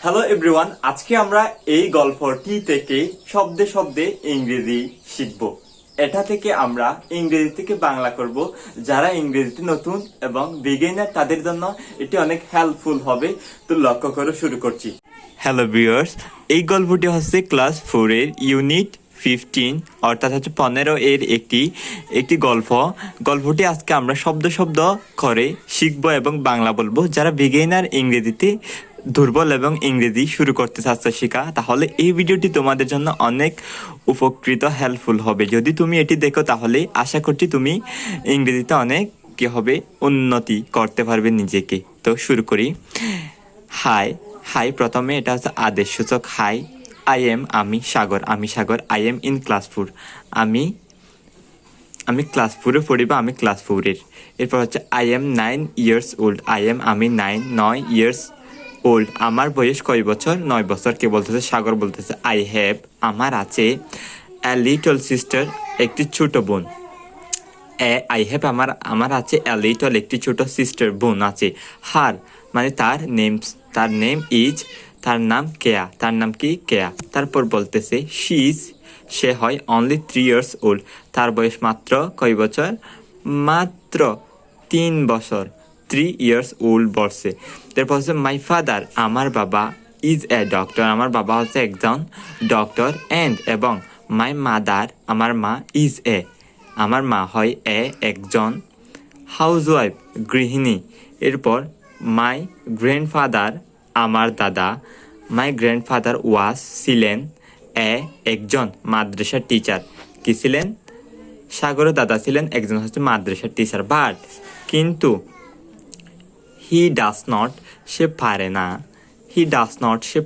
Hello everyone, আজকে আমরা এই গল্পটি থেকে শব্দে শব্দে ইংরেজি শিখব। এটা থেকে আমরা ইংরেজি থেকে বাংলা করব। যারা ইংরেজিতে নতুন এবং বিগিনার তাদের জন্য এটি অনেক হেল্পফুল হবে। তো লক্ষ্য করে শুরু করছি। হ্যালো ভিউয়ার্স, এই গল্পটি হচ্ছে ক্লাস 4 এর ইউনিট 15 অর্থাৎ হচ্ছে 15 এর একটি গল্পটি আজকে আমরা শব্দ শব্দ করে শিখব এবং বাংলা বলবো। যারা বিগিনার ইংরেজিতে দুর্বল এবং ইংরেজি শুরু করতে চাচ্ছে শেখা, তাহলে এই ভিডিওটি তোমাদের জন্য অনেক উপকৃত হেল্পফুল হবে। যদি তুমি এটি দেখো তাহলে আশা করছি তুমি ইংরেজিতে অনেক কি হবে উন্নতি করতে পারবে নিজেকে। তো শুরু করি। হাই প্রথমে এটা হচ্ছে আদেশ সূচক হাই। আমি সাগর আই এম ইন ক্লাস 4। আমি ক্লাস 4-এ পড়ি বা আমি ক্লাস 4-এর। এরপর হচ্ছে আই এম 9 ইয়ার্স ওল্ড। আমি 9 ইয়ার্স ওল্ড। আমার বয়স কয় বছর? 9 বছর। কে বলতেছে? সাগর বলতেছে আই হ্যাভ আমার আছে এ লিটল সিস্টার একটি ছোট বোন। আই হ্যাভ আমার আছে এ লিটল একটি ছোট সিস্টার বোন আছে। হার মানে তার নেম ইজ তার নাম কেয়া। তার নাম কি? কেয়া। তারপর বলতেছে সে হয় অনলি 3 ইয়ার্স ওল্ড। তার বয়স মাত্র কয় বছর? মাত্র 3 বছর। 3 ইয়ার্স ওল্ড বলছে। তারপর হচ্ছে মাই ফাদার আমার বাবা ইজ এ ডক্টর। আমার বাবা হচ্ছে একজন ডক্টর। এবং মাই মাদার আমার মা ইজ আমার মা হয় একজন হাউসওয়াইফ গৃহিণী। এরপর মাই গ্র্যান্ডফাদার আমার দাদা। মাই গ্র্যান্ডফাদার ছিলেন একজন মাদ্রাসার টিচার। কি ছিলেন? সাগরের দাদা ছিলেন একজন হচ্ছে মাদ্রাসার টিচার। কিন্তু হি ডাজ নট সে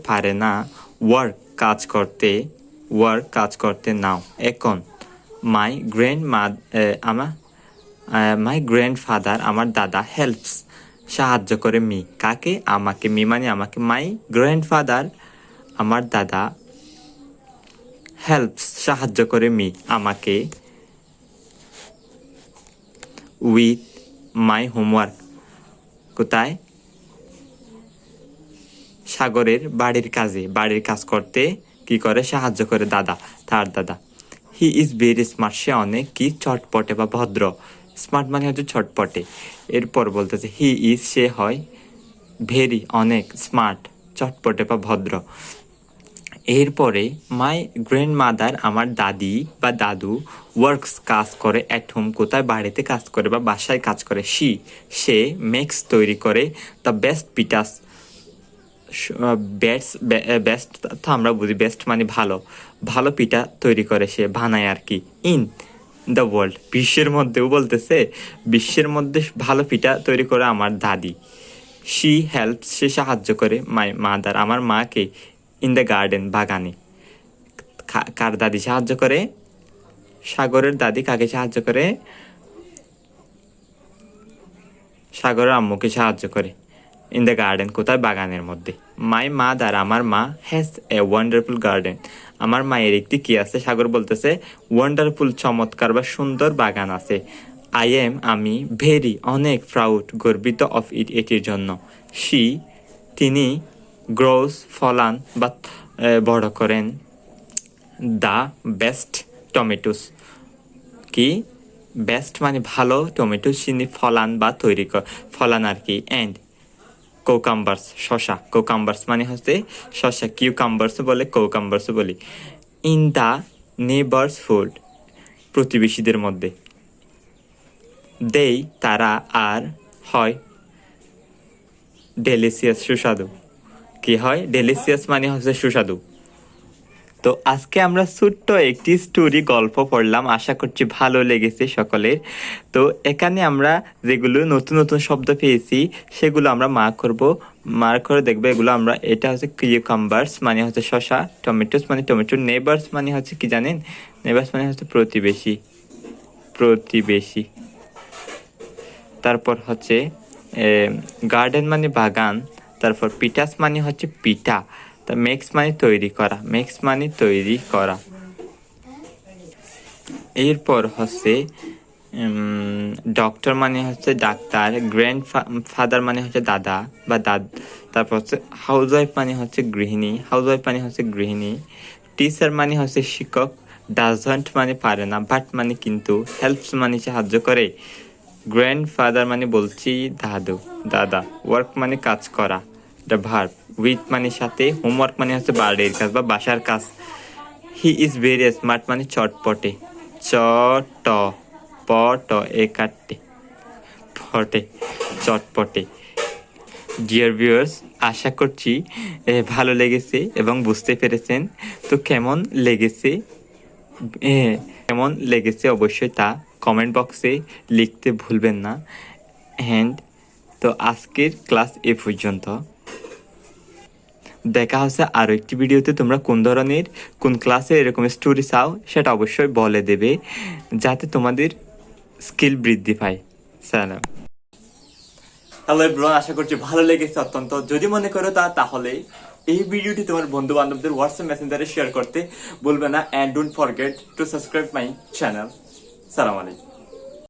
পারে না ওয়ার্ক কাজ করতে নাও এখন। মাই গ্র্যান্ডফাদার আমার দাদা হেল্পস সাহায্য করে মি। কাকে? আমাকে। মি মানে আমাকে। মাই গ্র্যান্ডফাদার আমার দাদা হেল্পস সাহায্য করে মি আমাকে উইথ মাই হোমওয়ার্ক। কোথায়? সাগরের বাড়ির কাজ করতে কি করে? সাহায্য করে তার দাদা। হি ইজ ভেরি স্মার্ট সে অনেক কি চটপটে বা ভদ্র। স্মার্ট মানে হচ্ছে চটপটে। এরপর বলতেছে সে হয় ভেরি অনেক স্মার্ট চটপটে বা ভদ্র। এরপরে মাই গ্র্যান্ডমাদার আমার দাদি বা দাদু ওয়ার্কস কাজ করে অ্যাট হোম কোথায়? বাড়িতে কাজ করে বা বাসায় কাজ করে। সে মেক্স তৈরি করে দ্য বেস্ট পিঠাস। বেস্ট তো আমরা বুঝি, বেস্ট মানে ভালো পিঠা তৈরি করে, সে বানায় আর কি। ইন দ্য ওয়ার্ল্ড বিশ্বের মধ্যেও বলতেছে বিশ্বের মধ্যে ভালো পিঠা তৈরি করে আমার দাদি। সে সাহায্য করে মাই মাদার আমার মাকে ইন দ্য গার্ডেন বাগানে। কার দাদি সাহায্য করে? সাগরের দাদি কাকে সাহায্য করে? সাগরের আম্মুকে সাহায্য করে ইন দ্য গার্ডেন কোথায়? বাগানের মধ্যে। মাই মাদার আমার মা হ্যাজ এ ওয়ান্ডারফুল গার্ডেন আমার মায়ের একটি কি আছে? সাগর বলতেছে ওয়ান্ডারফুল চমৎকার বা সুন্দর বাগান আছে। আমি ভেরি অনেক প্রাউড গর্বিত অফ এটির জন্য। তিনি গ্রোস ফলান বা বড় করেন দ্য বেস্ট টমেটোস। কি? বেস্ট মানে ভালো, টমেটো চিনি ফলান বা ফলান আর কি। অ্যান্ড কোকাম্বার্স শসা। কোকাম্বার্স মানে হচ্ছে শসা। কিউকাম্বার্স বলে, কোকাম্বার্স বলি। ইন দ্য নেবার্স ফুড প্রতিবেশীদের মধ্যে। তারা আর হয় ডেলিসিয়াস সুস্বাদু। কি হয়? ডেলিসিয়াস মানে হচ্ছে সুস্বাদু। তো আজকে আমরা ছোট্ট একটি স্টোরি গল্প পড়লাম, আশা করছি ভালো লেগেছে সকলের। তো এখানে আমরা যেগুলো নতুন নতুন শব্দ পেয়েছি সেগুলো আমরা মার্ক করে দেখবো। এগুলো আমরা, এটা হচ্ছে কিউকাম্বার্স মানে হচ্ছে শসা। টমেটোস মানে টমেটো। নেবার্স মানে হচ্ছে কি জানেন? নেবার্স মানে হচ্ছে প্রতিবেশী। তারপর হচ্ছে গার্ডেন মানে বাগান। তারপর পিঠাস মানে হচ্ছে পিঠা। তা মেক্স মানে তৈরি করা। এরপর হচ্ছে ডক্টর মানে হচ্ছে ডাক্তার, গ্র্যান্ড ফাদার মানে হচ্ছে দাদা বা দাদ, তারপর হচ্ছে হাউসওয়াইফ মানে হচ্ছে গৃহিণী, হাউসওয়াইফ মানে হচ্ছে গৃহিণী, টিচার মানে হচ্ছে শিক্ষক, ডাজন্ট মানে পারে না, বাট মানে কিন্তু, হেল্পস মানে সাহায্য করে, গ্র্যান্ড ফাদার মানে বলছি দাদু দাদা, ওয়ার্ক মানে কাজ করা, এটা ভার্ব, উইথ মানে সাথে, হোমওয়ার্ক মানে হচ্ছে বাড়ির কাজ বা বাসার কাজ, হি ইজ ভেরি স্মার্ট মানে চটপটে, চট পট এ কাটে পটে চটপটে। ডিয়ার ভিউয়ার্স, আশা করছি ভালো লেগেছে এবং বুঝতে পেরেছেন। তো কেমন লেগেছে অবশ্যই তা কমেন্ট বক্সে লিখতে ভুলবেন না। অ্যান্ড তো আজকের ক্লাস এ পর্যন্ত। দেখা হচ্ছে আরও একটি ভিডিওতে। তোমরা কোন ক্লাসে এরকম স্টোরি চাও সেটা অবশ্যই বলে দেবে, যাতে তোমাদের স্কিল বৃদ্ধি পায়। সালাম। হ্যালো এভরিওয়ান, আশা করছি ভালো লেগেছে অত্যন্ত। যদি মনে করো তাহলে এই ভিডিওটি তোমার বন্ধু বান্ধবদের হোয়াটসঅ্যাপ মেসেঞ্জারে শেয়ার করতে ভুলবে না। And don't forget to subscribe my channel. সালাম আলাইকুম।